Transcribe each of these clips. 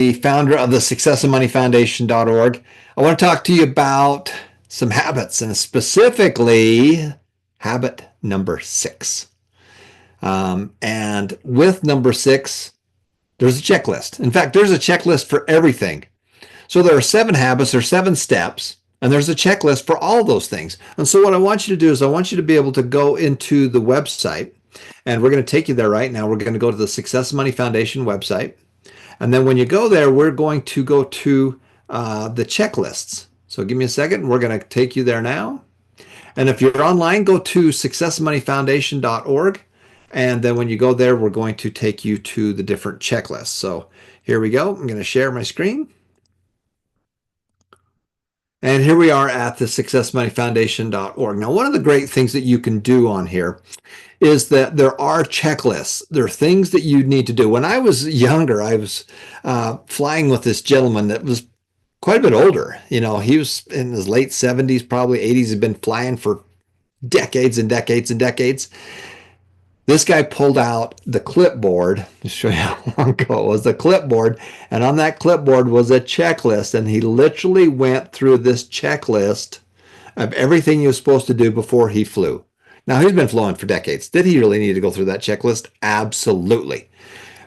the founder of the successofmoneyfoundation.org. I want to talk to you about some habits, and specifically habit number 6. And with number 6, there's a checklist. In fact, there's a checklist for everything. So there are 7 habits or 7 steps, and there's a checklist for all those things. And so what I want you to do is I want you to be able to go into the website, and we're going to take you there right now. We're going to go to the Success Money Foundation website. And then when you go there, we're going to go to the checklists. So give me a second. We're going to take you there now. And if you're online, go to successmoneyfoundation.org. And then when you go there, we're going to take you to the different checklists. So here we go. I'm going to share my screen. And here we are at the successmoneyfoundation.org. Now, one of the great things that you can do on here is that there are checklists. There are things that you need to do. When I was younger, I was flying with this gentleman that was quite a bit older. You know, he was in his late 70s, probably 80s. He'd been flying for decades and decades and decades. This guy pulled out the clipboard to show you how long ago it was, the clipboard, and on that clipboard was a checklist, and he literally went through this checklist of everything he was supposed to do before he flew. Now, he's been flying for decades. Did he really need to go through that checklist? Absolutely.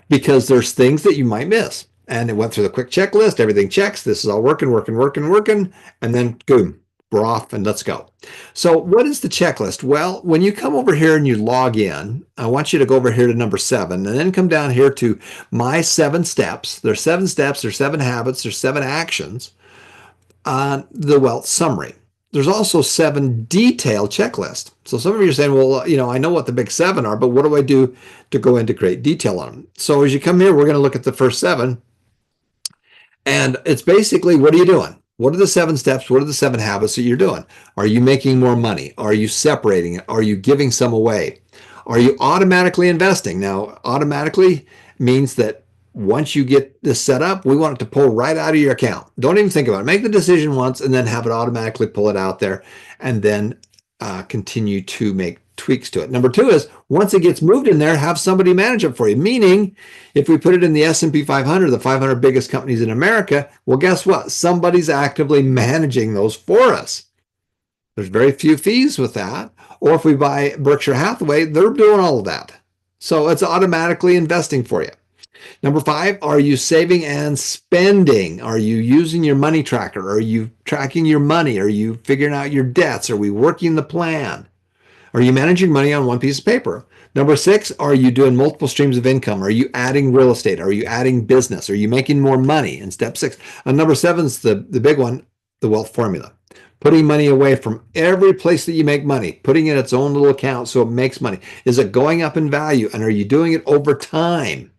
Because there's things that you might miss. And it went through the quick checklist. Everything checks. This is all working. And then, boom, we're off and let's go. So what is the checklist? Well, when you come over here and you log in, I want you to go over here to number 7 and then come down here to my 7 steps. There's 7 steps. There's 7 habits. There's 7 actions on the wealth summary. There's also 7 detailed checklists. So some of you are saying, well, you know, I know what the big 7 are, but what do I do to go into great detail on them? So as you come here, we're going to look at the first 7. And it's basically, what are you doing? What are the 7 steps? What are the 7 habits that you're doing? Are you making more money? Are you separating it? Are you giving some away? Are you automatically investing? Now, automatically means that once you get this set up, we want it to pull right out of your account. Don't even think about it. Make the decision once and then have it automatically pull it out there, and then continue to make tweaks to it. Number 2 is once it gets moved in there, have somebody manage it for you. Meaning, if we put it in the S&P 500, the 500 biggest companies in America, well, guess what? Somebody's actively managing those for us. There's very few fees with that. Or if we buy Berkshire Hathaway, they're doing all of that. So it's automatically investing for you. Number 5, are you saving and spending? Are you using your money tracker? Are you tracking your money? Are you figuring out your debts? Are we working the plan? Are you managing money on one piece of paper? Number 6, are you doing multiple streams of income? Are you adding real estate? Are you adding business? Are you making more money in step 6? And number 7 is the big one, the wealth formula. Putting money away from every place that you make money, putting it in its own little account so it makes money. Is it going up in value? And are you doing it over time?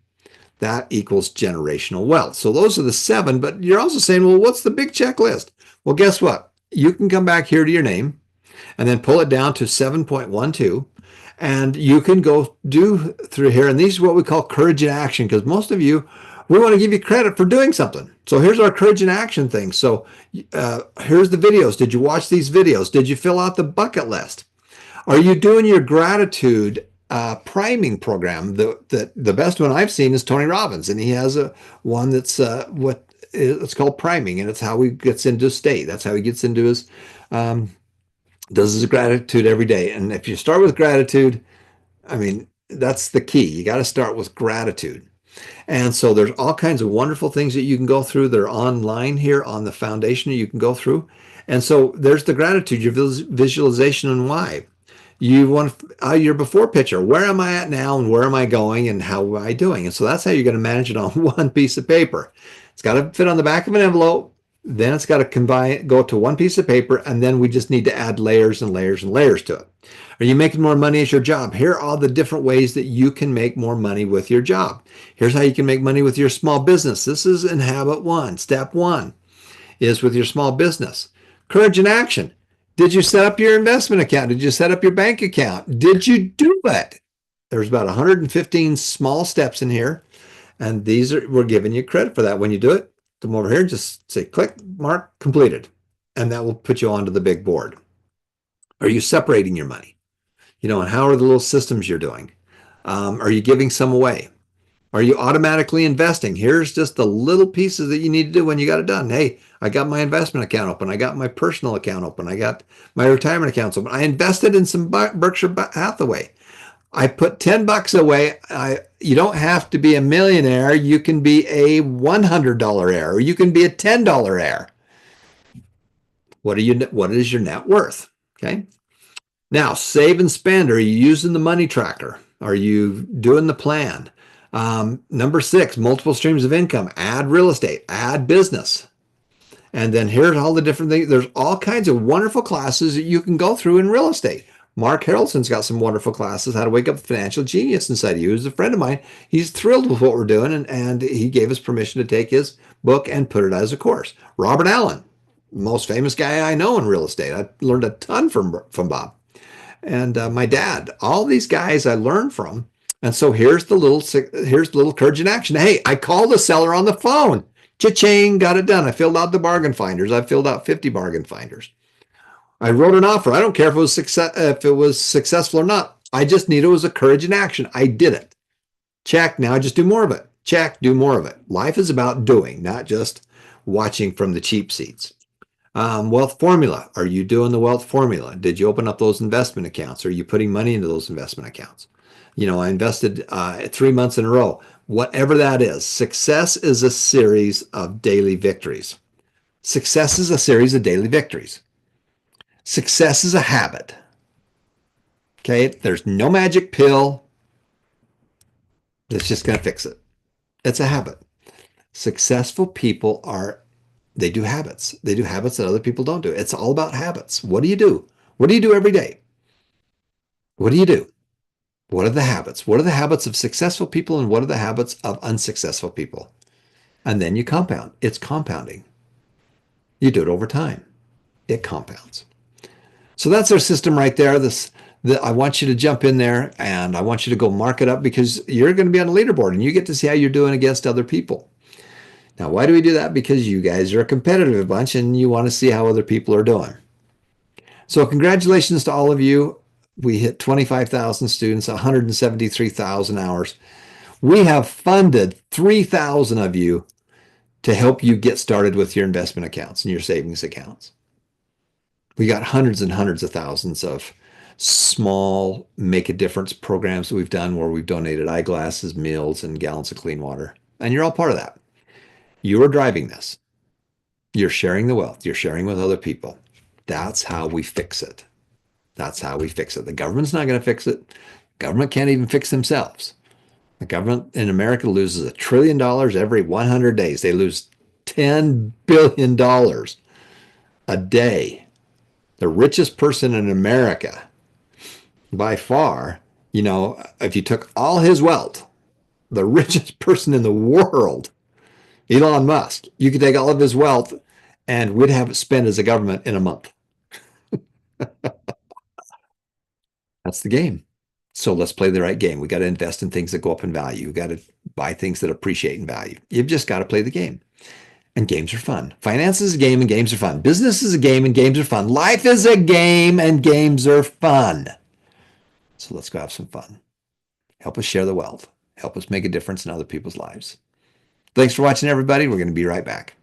That equals generational wealth. So those are the 7, but you're also saying, well, what's the big checklist? Well, guess what? You can come back here to your name and then pull it down to 7.12, and you can go do through here. And these are what we call courage in action, because most of you, we want to give you credit for doing something. So here's our courage in action thing. So here's the videos. Did you watch these videos? Did you fill out the bucket list? Are you doing your gratitude priming program? The best one I've seen is Tony Robbins, and he has one that's what it's called priming, and it's how he gets into state. That's how he gets into his does his gratitude every day. And if you start with gratitude, I mean, that's the key. You got to start with gratitude. And so there's all kinds of wonderful things that you can go through. They're online here on the foundation you can go through. And so there's the gratitude, your visualization, and why. You want your before picture. Where am I at now, and where am I going, and how am I doing? And so that's how you're going to manage it on one piece of paper. It's got to fit on the back of an envelope. Then it's got to go to one piece of paper, and then we just need to add layers and layers and layers to it. Are you making more money as your job? Here are all the different ways that you can make more money with your job. Here's how you can make money with your small business. This is in habit 1. Step 1 is with your small business. Courage in action. Did you set up your investment account? Did you set up your bank account? Did you do it? There's about 115 small steps in here, and we're giving you credit for that. When you do it, come over here, just say click, mark, completed, and that will put you onto the big board. Are you separating your money? You know, and how are the little systems you're doing? Are you giving some away? Are you automatically investing? Here's just the little pieces that you need to do when you got it done. Hey, I got my investment account open. I got my personal account open. I got my retirement accounts open. I invested in some Berkshire Hathaway. I put $10 away. You don't have to be a millionaire. You can be a $100 heir, or you can be a $10 heir. What is your net worth? Okay. Now, save and spend. Are you using the money tracker? Are you doing the plan? Number 6, multiple streams of income. Add real estate, add business. And then here's all the different things. There's all kinds of wonderful classes that you can go through in real estate. Mark Harrelson's got some wonderful classes, how to wake up the financial genius inside you. He's a friend of mine. He's thrilled with what we're doing, and he gave us permission to take his book and put it as a course. Robert Allen, most famous guy I know in real estate. I learned a ton from Bob. And my dad, all these guys I learned from. And so here's the little courage in action. Hey, I called the seller on the phone. Cha-ching, got it done. I filled out the bargain finders. I filled out 50 bargain finders. I wrote an offer. I don't care if it was successful or not. I just need it was a courage in action. I did it. Check. Now I just do more of it. Check. Do more of it. Life is about doing, not just watching from the cheap seats. Wealth formula. Are you doing the wealth formula? Did you open up those investment accounts? Are you putting money into those investment accounts? You know, I invested 3 months in a row. Whatever that is, success is a series of daily victories. Success is a series of daily victories. Success is a habit. Okay, there's no magic pill that's just going to fix it. It's a habit. Successful people they do habits. They do habits that other people don't do. It's all about habits. What do you do? What do you do every day? What do you do? What are the habits? What are the habits of successful people, and what are the habits of unsuccessful people? And then you compound. It's compounding. You do it over time. It compounds. So that's our system right there. I want you to jump in there, and I want you to go mark it up, because you're going to be on a leaderboard and you get to see how you're doing against other people. Now, why do we do that? Because you guys are a competitive bunch and you want to see how other people are doing. So congratulations to all of you. We hit 25,000 students, 173,000 hours. We have funded 3,000 of you to help you get started with your investment accounts and your savings accounts. We got hundreds and hundreds of thousands of small make a difference programs that we've done, where we've donated eyeglasses, meals, and gallons of clean water. And you're all part of that. You are driving this. You're sharing the wealth. You're sharing with other people. That's how we fix it. That's how we fix it. The government's not going to fix it. Government can't even fix themselves. The government in America loses $1 trillion every 100 days. They lose $10 billion a day. The richest person in America, by far, you know, if you took all his wealth, the richest person in the world, Elon Musk, you could take all of his wealth and we'd have it spent as a government in a month. That's the game. So let's play the right game. We got to invest in things that go up in value. We got to buy things that appreciate in value. You've just got to play the game. And games are fun. Finance is a game and games are fun. Business is a game and games are fun. Life is a game and games are fun. So let's go have some fun. Help us share the wealth. Help us make a difference in other people's lives. Thanks for watching, everybody. We're going to be right back.